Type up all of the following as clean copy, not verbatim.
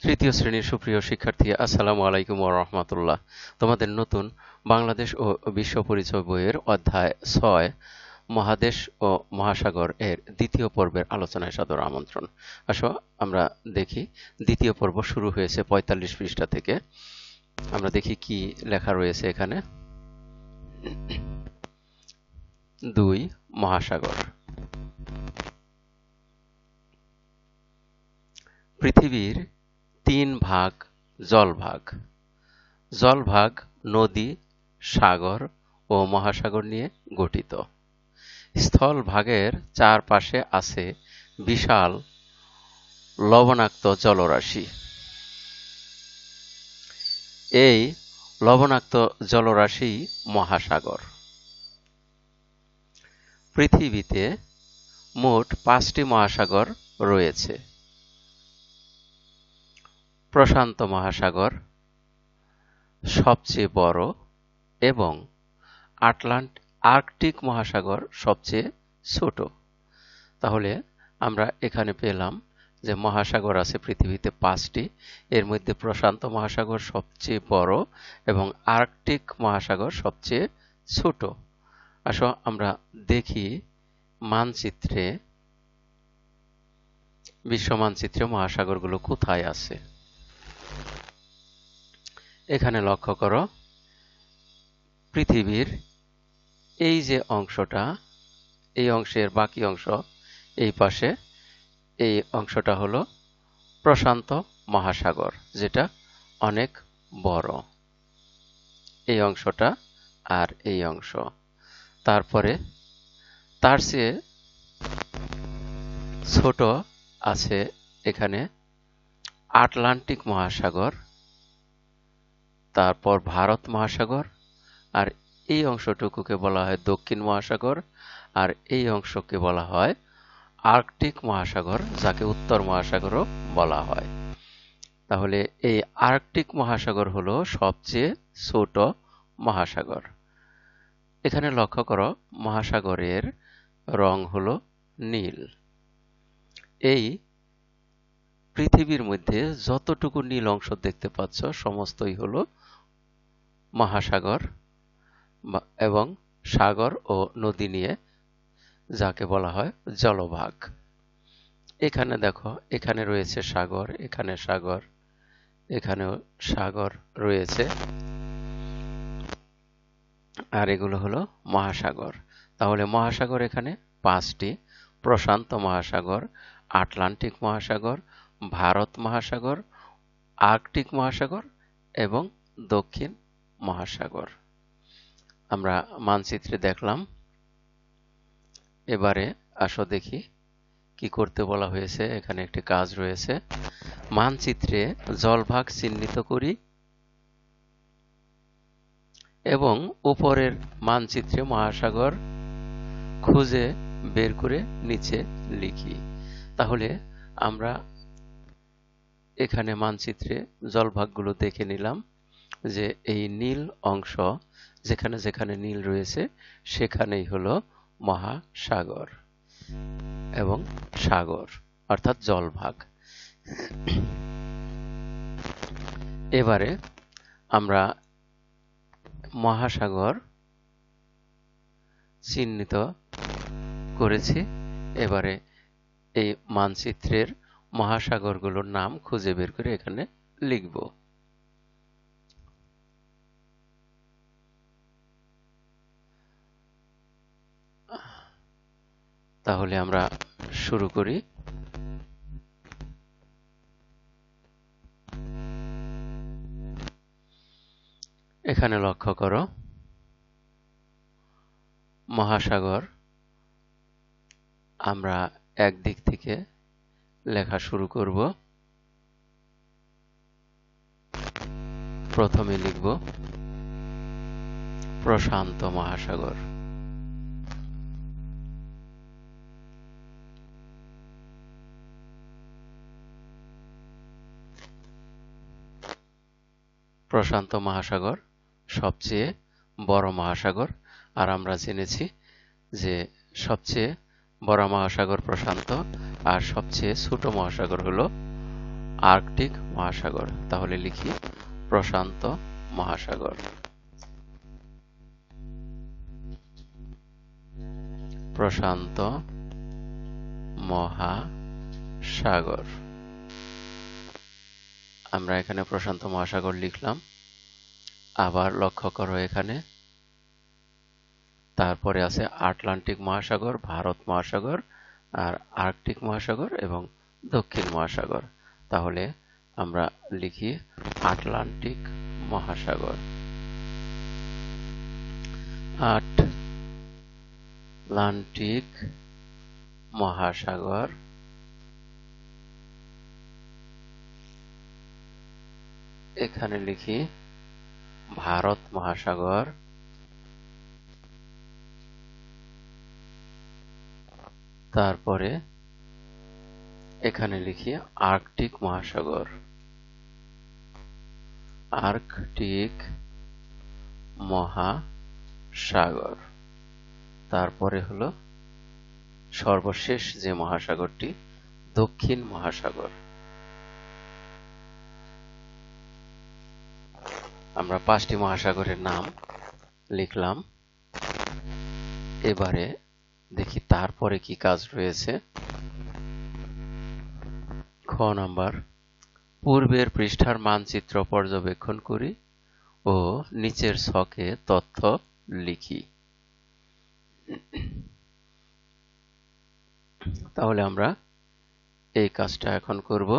তৃতীয় শ্রেণীর সুপ্রিয় শিক্ষার্থী, আসসালামু আলাইকুম ওয়া রাহমাতুল্লাহ। তোমাদের নতুন বাংলাদেশ ও বিশ্ব পরিচয় বইয়ের অধ্যায় ৬ মহাদেশ ও মহাসাগর এর দ্বিতীয় পর্বের আলোচনায় সাদর আমন্ত্রণ। আসো আমরা দেখি, দ্বিতীয় পর্ব শুরু হয়েছে ৪৫ পৃষ্ঠা থেকে। আমরা দেখি কি লেখা রয়েছে এখানে। ২ মহাসাগর। পৃথিবীর ৩ ভাগ জলভাগ। জলভাগ নদী, সাগর ও মহাসাগর নিয়ে গঠিত। স্থলভাগের চারপাশে আছে বিশাল লবণাক্ত জলরাশি। এই লবণাক্ত জলরাশি মহাসাগর। পৃথিবীতে মোট ৫টি মহাসাগর রয়েছে। প্রশান্ত মহাসাগর সবচেয়ে বড় এবং আর্কটিক মহাসাগর সবচেয়ে ছোট। তাহলে আমরা এখানে পেলাম যে মহাসাগর আছে পৃথিবীতে ৫টি, এর মধ্যে প্রশান্ত মহাসাগর সবচেয়ে বড় এবং আর্কটিক মহাসাগর সবচেয়ে ছোট। আসো আমরা দেখি মানচিত্রে, বিশ্ব মানচিত্রে মহাসাগরগুলো কোথায় আছে। এখানে লক্ষ্য করো, পৃথিবীর এই যে অংশটা, এই অংশের বাকি অংশ এই পাশে, এই অংশটা হলো প্রশান্ত মহাসাগর, যেটা অনেক বড়। এই অংশটা আর এই অংশ। তারপরে তার চেয়ে ছোট আছে এখানে আটলান্টিক মহাসাগর, তারপর ভারত মহাসাগর, আর এই অংশটুকুকে বলা হয় দক্ষিণ মহাসাগর, আর এই অংশকে বলা হয় আর্কটিক মহাসাগর, যাকে উত্তর মহাসাগরও বলা হয়। তাহলে এই আর্কটিক মহাসাগর হলো সবচেয়ে ছোট মহাসাগর। এখানে লক্ষ্য করো, মহাসাগরের রং হলো নীল। এই পৃথিবীর মধ্যে যতটুকু নীল অংশ দেখতে পাচ্ছ সমস্তই হলো মহাসাগর এবং সাগর ও নদী নিয়ে, যাকে বলা হয় জলভাগ। এখানে দেখো, এখানে রয়েছে সাগর, এখানে সাগর, এখানেও সাগর রয়েছে, আর এগুলো হলো মহাসাগর। তাহলে মহাসাগর এখানে ৫টি: প্রশান্ত মহাসাগর, আটলান্টিক মহাসাগর, ভারত মহাসাগর, আর্কটিক মহাসাগর এবং দক্ষিণ মহাসাগর। আমরা মানচিত্রে দেখলাম। এবারে আসো দেখি কি করতে বলা হয়েছে। এখানে একটি কাজ রয়েছে। মানচিত্রে জলভাগ চিহ্নিত করি এবং উপরের মানচিত্রে মহাসাগর খুঁজে বের করে নিচে লিখি। তাহলে আমরা এখানে মানচিত্রে জলভাগগুলো দেখে নিলাম যে এই নীল অংশ, যেখানে যেখানে নীল রয়েছে সেখানেই হলো মহাসাগর এবং সাগর, অর্থাৎ জলভাগ। এবারে আমরা মহাসাগর চিহ্নিত করেছি। এবারে এই মানচিত্রের মহাসাগরগুলোর নাম খুঁজে বের করে এখানে লিখব। তাহলে আমরা শুরু করি। এখানে লক্ষ্য করো, মহাসাগর আমরা একদিক থেকে লেখা শুরু করব। প্রথমে লিখব প্রশান্ত মহাসাগর। প্রশান্ত মহাসাগর সবচেয়ে বড় মহাসাগর, আর আমরা জেনেছি যে সবচেয়ে বড় মহাসাগর প্রশান্ত আর সবচেয়ে ছোট মহাসাগর হলো আর্কটিক মহাসাগর। তাহলে লিখি প্রশান্ত মহাসাগর। প্রশান্ত মহাসাগর। আমরা এখানে প্রশান্ত মহাসাগর লিখলাম। আবার লক্ষ্য করো এখানে তারপরে আছে আটলান্টিক মহাসাগর, ভারত মহাসাগর, আর আর্কটিক মহাসাগর এবং দক্ষিণ মহাসাগর। তাহলে আমরা লিখি আটলান্টিক মহাসাগর। আটলান্টিক মহাসাগর। এখানে লিখি ভারত মহাসাগর। তারপরে এখানে লিখি আর্কটিক মহাসাগর। আর্কটিক মহাসাগর। তারপরে হলো সর্বশেষ যে মহাসাগরটি, দক্ষিণ মহাসাগর। আমরা 5টি মহাসাগরের নাম লিখলাম। এবারে দেখি তারপরে কি কাজ রয়েছে। খ নাম্বার, পূর্বের পৃষ্ঠার মানচিত্র পর্যবেক্ষণ করি ও নিচের ছকে তথ্য লিখি। তাহলে আমরা এই কাজটা এখন করব।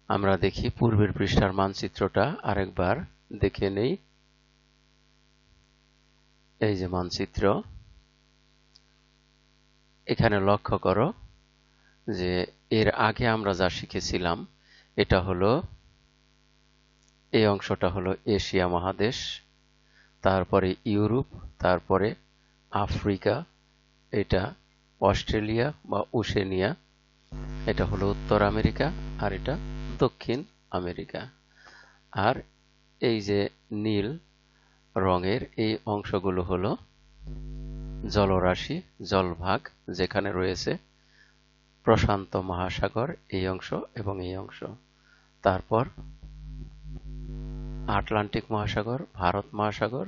আমরা দেখি পূর্বের পৃষ্ঠার মানচিত্রটা আরেকবার দেখে নেই। এই যে মানচিত্র, এখানে লক্ষ্য করো যে এর আগে আমরা যা শিখেছিলাম এটা হলো, এই অংশটা হলো এশিয়া মহাদেশ, তারপরে ইউরোপ, তারপরে আফ্রিকা, এটা অস্ট্রেলিয়া বা ওশেনিয়া, এটা হলো উত্তর আমেরিকা, আর এটা দক্ষিণ আমেরিকা। আর এই যে নীল রঙের এই অংশগুলো হলো জলরাশি, জলভাগ, যেখানে রয়েছে প্রশান্ত মহাসাগর এই অংশ এবং এই অংশ। তারপর আটলান্টিক মহাসাগর, ভারত মহাসাগর,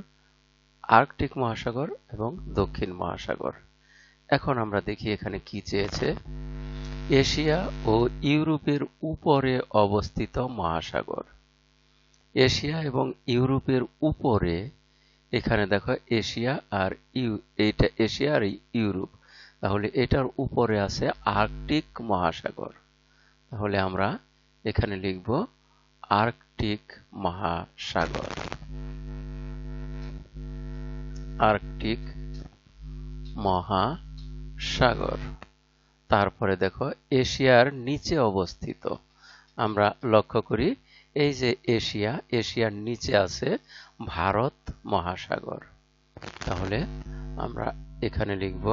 আর্কটিক মহাসাগর এবং দক্ষিণ মহাসাগর। এখন আমরা দেখি এখানে কি চেয়েছে। এশিয়া ও ইউরোপের উপরে অবস্থিত মহাসাগর। এশিয়া এবং ইউরোপের উপরে, এখানে দেখো এশিয়া আর এইটা এশিয়া আর ইউরোপ, তাহলে এটার উপরে আছে আর্কটিক মহাসাগর। তাহলে আমরা এখানে লিখব আর্কটিক মহাসাগর। আর্কটিক মহাসাগর। তারপরে দেখো এশিয়ার নিচে অবস্থিত, আমরা লক্ষ্য করি এই যে এশিয়া, এশিয়ার নিচে আছে ভারত মহাসাগর। তাহলে আমরা এখানে লিখব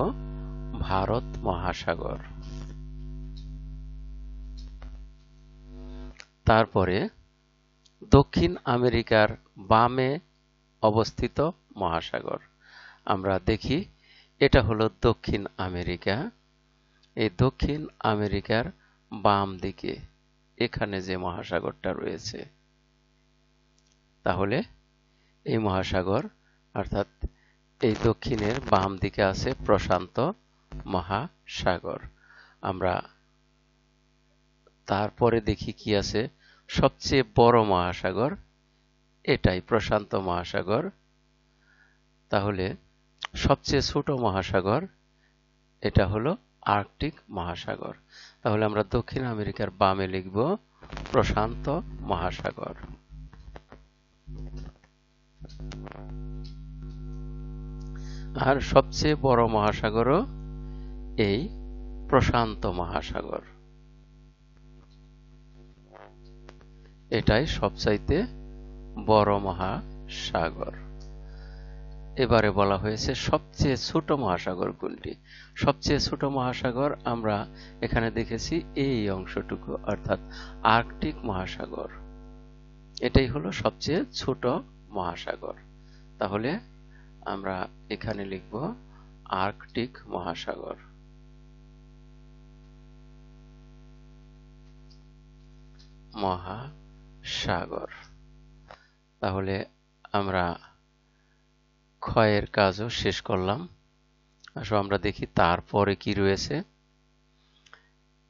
ভারত মহাসাগর। তারপরে দক্ষিণ আমেরিকার বামে অবস্থিত মহাসাগর, আমরা দেখি এটা হলো দক্ষিণ আমেরিকা। এই দক্ষিণ আমেরিকার বাম দিকে এখানে যে মহাসাগরটা রয়েছে, তাহলে এই মহাসাগর অর্থাৎ এই দক্ষিণের বাম দিকে আছে প্রশান্ত মহাসাগর। আমরা তারপরে দেখি কি আছে, সবচেয়ে বড় মহাসাগর এটাই প্রশান্ত মহাসাগর। তাহলে সবচেয়ে ছোট মহাসাগর এটা হলো আর্কটিক মহাসাগর। তাহলে আমরা দক্ষিণ আমেরিকার বামে লিখব প্রশান্ত মহাসাগর। আর সবচেয়ে বড় মহাসাগরও এই প্রশান্ত মহাসাগর, এটাই সবচাইতে বড় মহাসাগর। এবারে বলা হয়েছে সবচেয়ে ছোট মহাসাগর কোনটি। সবচেয়ে ছোট মহাসাগর আমরা এখানে দেখেছি এই অংশটুকু, অর্থাৎ আর্কটিক মহাসাগর। এটাই হলো সবচেয়ে ছোট মহাসাগর। তাহলে আমরা এখানে লিখব আর্কটিক মহাসাগর। মহাসাগর। তাহলে আমরা ক্ষয়ের কাজও শেষ করলাম। আসো আমরা দেখি তারপরে কি রয়েছে।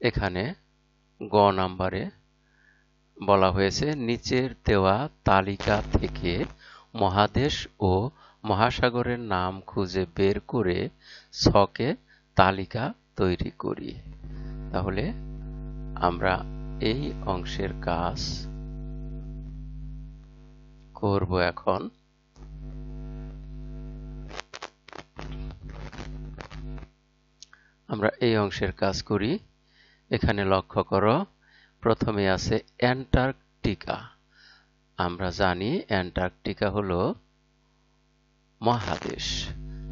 এখানে গ নাম্বারে বলা হয়েছে নিচের দেওয়া তালিকা থেকে মহাদেশ ও মহাসাগরের নাম খুঁজে বের করে ছকে তালিকা তৈরি করি। তাহলে আমরা এই অংশের কাজ করব এখন। আমরা এই অংশের কাজ করি। এখানে লক্ষ্য করো, প্রথমে আছে অ্যান্টার্কটিকা। আমরা জানি অ্যান্টার্কটিকা হলো মহাদেশ।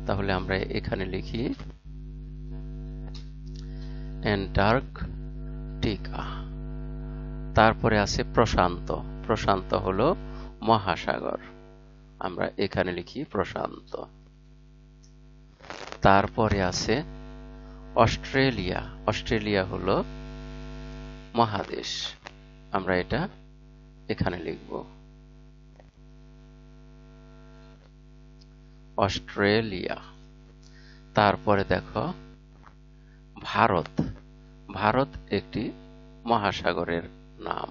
তাহলে আমরা এখানে লিখি অ্যান্টার্কটিকা। তারপরে আছে প্রশান্ত। প্রশান্ত হলো মহাসাগর। আমরা এখানে লিখি প্রশান্ত। তারপরে আছে অস্ট্রেলিয়া। অস্ট্রেলিয়া হলো মহাদেশ। আমরা এটা এখানে লিখব অস্ট্রেলিয়া। তারপরে দেখো ভারত। ভারত একটি মহাসাগরের নাম।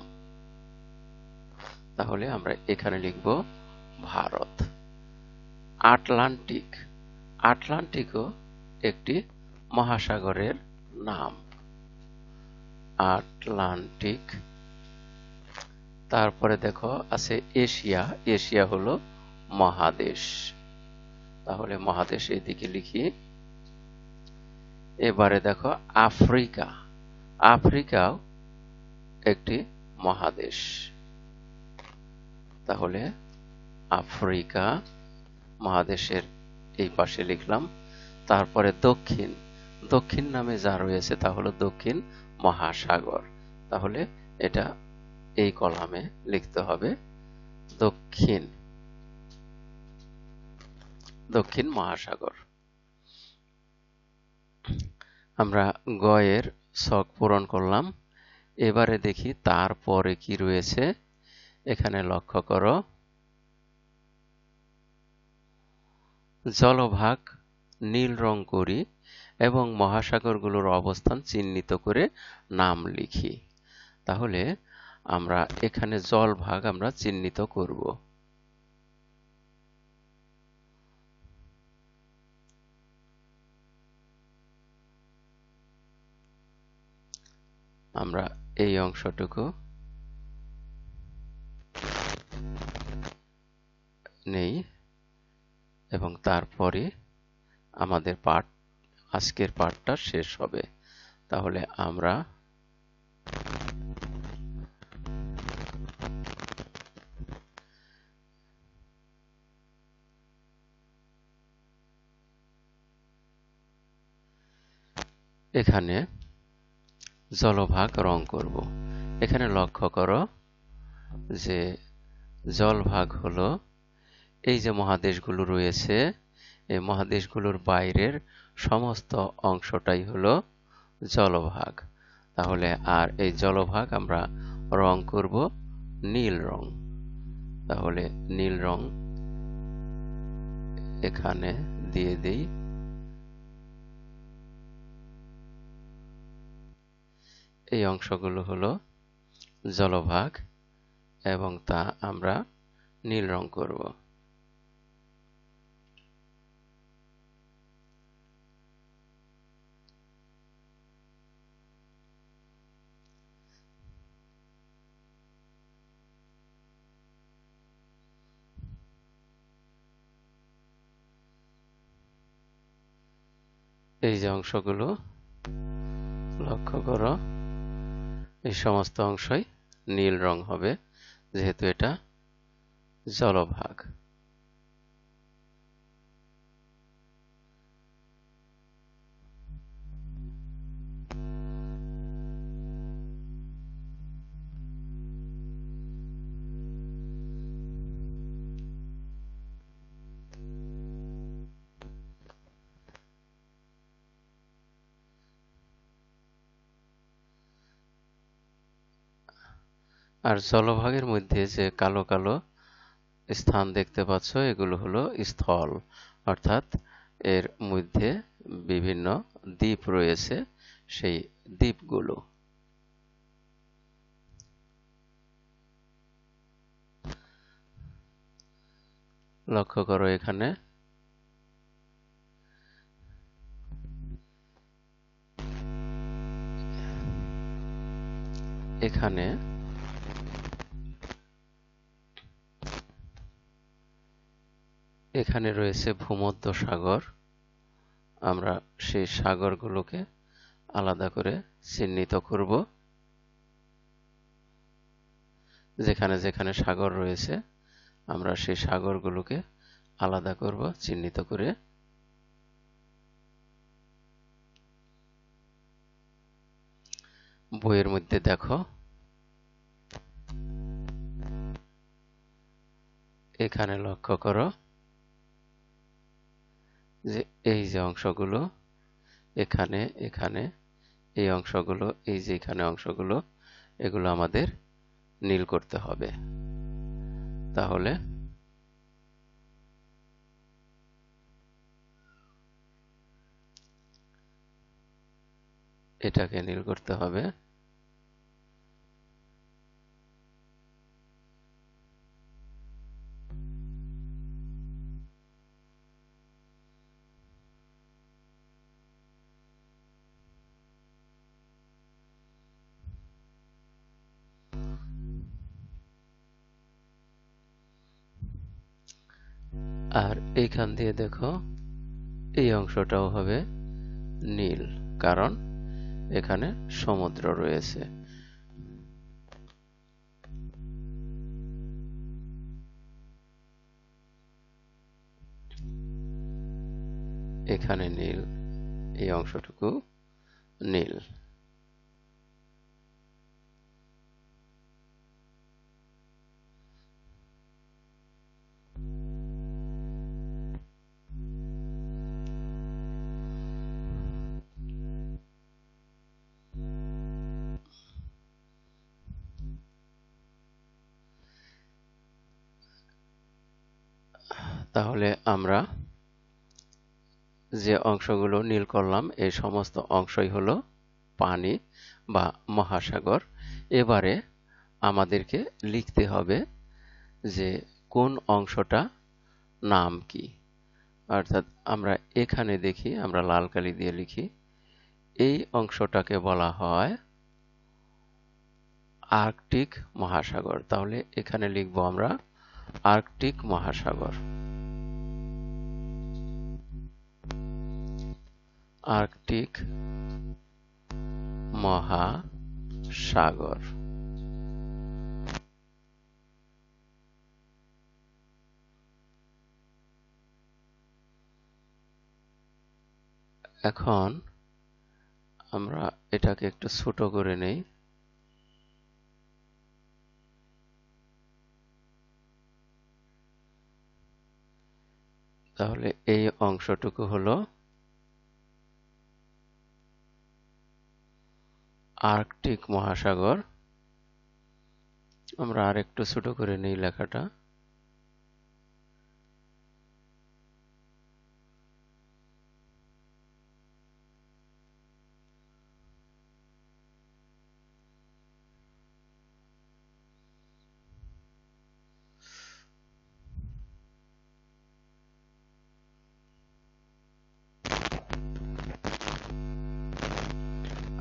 তাহলে আমরা এখানে লিখব ভারত। আটলান্টিক। আটলান্টিকও একটি মহাসাগরের নাম। আটলান্টিক। তারপরে দেখো আছে এশিয়া। এশিয়া হলো মহাদেশ। তাহলে মহাদেশ এদিকে লিখি। এবারে দেখো আফ্রিকা। আফ্রিকাও একটি মহাদেশ। তাহলে আফ্রিকা মহাদেশের এই পাশে লিখলাম। তারপরে দক্ষিণ। দক্ষিণ নামে যা রয়েছে তা হলো দক্ষিণ মহাসাগর। তাহলে এটা এই কলামে লিখতে হবে দক্ষিণ। দক্ষিণ মহাসাগর। আমরা গ এর ছক পূরণ করলাম। এবারে দেখি তারপরে কি রয়েছে। এখানে লক্ষ্য করো, জলভাগ নীল রং করি এবং মহাসাগরগুলোর অবস্থান চিহ্নিত করে নাম লিখি। তাহলে আমরা এখানে জলভাগ আমরা চিহ্নিত করব। আমরা এই অংশটুকু নেই এবং তারপরে আমাদের আজকের পাঠটা শেষ হবে। তাহলে আমরা এখানে জলভাগ রং করব। এখানে লক্ষ্য করো যে জলভাগ হলো এই যে মহাদেশগুলো রয়েছে, এই মহাদেশগুলোর বাইরের সমস্ত অংশটাই হলো জলভাগ। তাহলে আর এই জলভাগ আমরা রং করব নীল রং। তাহলে নীল রং এখানে দিয়ে দেই। এই অংশগুলো হলো জলভাগ এবং তা আমরা নীল রং করব। এই যে অংশগুলো লক্ষ্য করো, এই সমস্ত অংশই নীল রং হবে যেহেতু এটা জলভাগ। আর জলভাগের মধ্যে যে কালো কালো স্থান দেখতে পাচ্ছ, এগুলো হলো স্থল, অর্থাৎ এর মধ্যে বিভিন্ন দ্বীপ রয়েছে, সেই দ্বীপগুলো। লক্ষ্য করো এখানে এখানে এখানে রয়েছে ভূমধ্য সাগর। আমরা সেই সাগরগুলোকে আলাদা করে চিহ্নিত করব। যেখানে যেখানে সাগর রয়েছে আমরা সেই সাগরগুলোকে আলাদা করব, চিহ্নিত করে। বইয়ের মধ্যে দেখো এখানে লক্ষ্য করো যে এই যে অংশগুলো এখানে এখানে এই অংশগুলো, এই যে এখানে অংশগুলো, এগুলো আমাদের নীল করতে হবে। তাহলে এটাকে নীল করতে হবে। আর এইখান দিয়ে দেখো এই অংশটাও হবে নীল, কারণ এখানে সমুদ্র রয়েছে। এখানে নীল, এই অংশটুকু নীল। তাহলে আমরা যে অংশগুলো নীল করলাম এই সমস্ত অংশই হলো পানি বা মহাসাগর। এবারে আমাদেরকে লিখতে হবে যে কোন অংশটা নাম কি। অর্থাৎ আমরা এখানে দেখি, আমরা লাল কালি দিয়ে লিখি, এই অংশটাকে বলা হয় আর্কটিক মহাসাগর। তাহলে এখানে লিখব আমরা আর্কটিক মহাসাগর। আর্কটিক মহাসাগর। এখন আমরা এটাকে একটু ছোট করে নেই। তাহলে এই অংশটুকু হলো আর্কটিক মহাসাগর। আমরা আরেকটু ছোট করে নেই লেখাটা।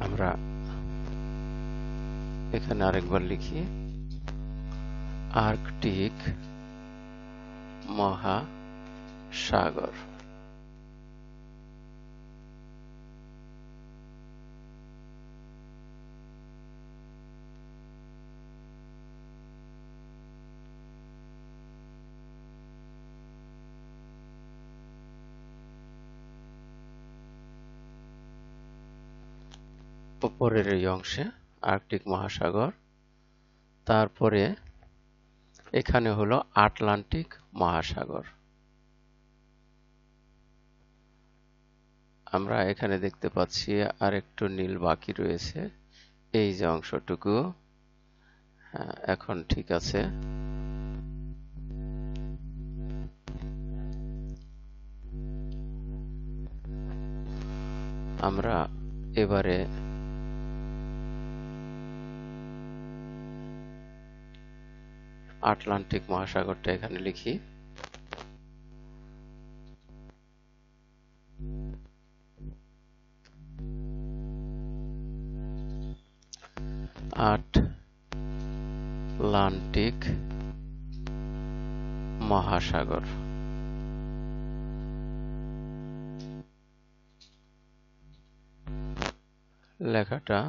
আমরা এখানে আরেকবার লিখি আর্কটিক মহাসাগর। উপরের এই অংশে আর্কটিক মহাসাগর, তারপরে এখানে হলো আটলান্টিক মহাসাগর। আমরা এখানে দেখতে পাচ্ছি আর একটু নীল বাকি রয়েছে, এই যে অংশটুকু, হ্যাঁ, এখন ঠিক আছে। আমরা এবারে আটলান্টিক মহাসাগরটা এখানে লিখি। আটলান্টিক মহাসাগর। লেখাটা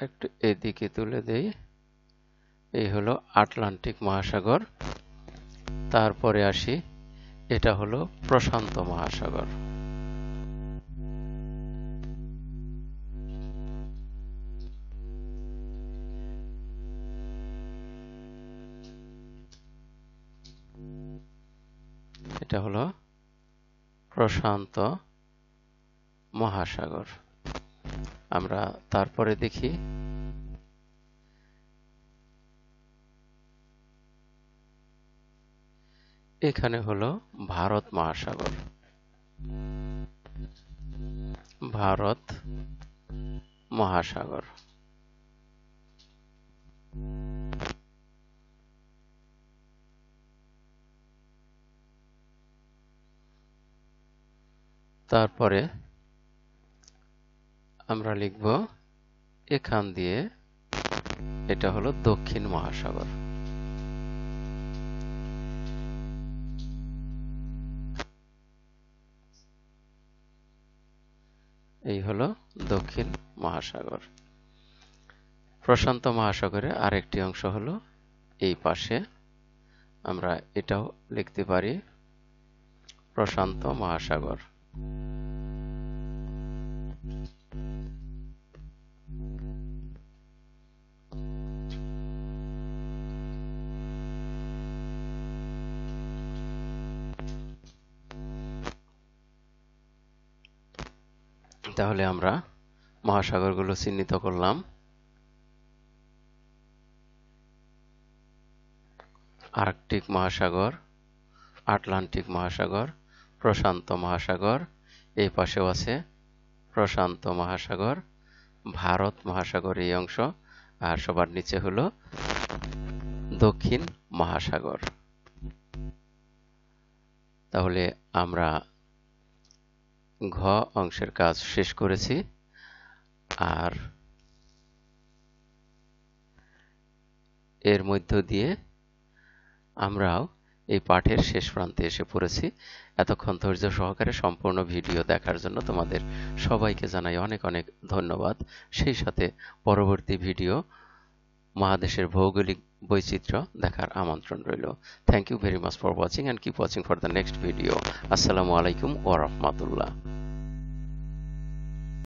একটু এদিকে তুলে দেই। এই হলো আটলান্টিক মহাসাগর। তারপরে আসি, এটা হলো প্রশান্ত মহাসাগর। এটা হলো প্রশান্ত মহাসাগর। আমরা তারপরে দেখি এখানে হলো ভারত মহাসাগর। ভারত মহাসাগর। তারপরে আমরা লিখব এখান দিয়ে, এটা হলো দক্ষিণ মহাসাগর। এই হলো দক্ষিণ মহাসাগর। প্রশান্ত মহাসাগরের আরেকটি অংশ হলো এই পাশে, আমরা এটাও লিখতে পারি প্রশান্ত মহাসাগর। তাহলে আমরা মহাসাগরগুলো চিহ্নিত করলাম। আর্কটিক মহাসাগর, আটলান্টিক মহাসাগর, প্রশান্ত মহাসাগর, এই পাশেও আছে প্রশান্ত মহাসাগর, ভারত মহাসাগর এই অংশ, আর সবার নিচে হলো দক্ষিণ মহাসাগর। তাহলে আমরা ঘ অংশের কাজ শেষ করেছি। আর এর মধ্য দিয়ে আমরাও এই পাঠের শেষ প্রান্তে এসে পড়েছি। এতক্ষণ ধৈর্য সহকারে সম্পূর্ণ ভিডিও দেখার জন্য তোমাদের সবাইকে জানাই অনেক অনেক ধন্যবাদ। সেই সাথে পরবর্তী ভিডিও মহাদেশের ভৌগোলিক বৈচিত্র্য দেখার আমন্ত্রণ রইল। Thank you very much for watching and keep watching for the next video. আসসালামু আলাইকুম ওয়া রাহমাতুল্লাহ।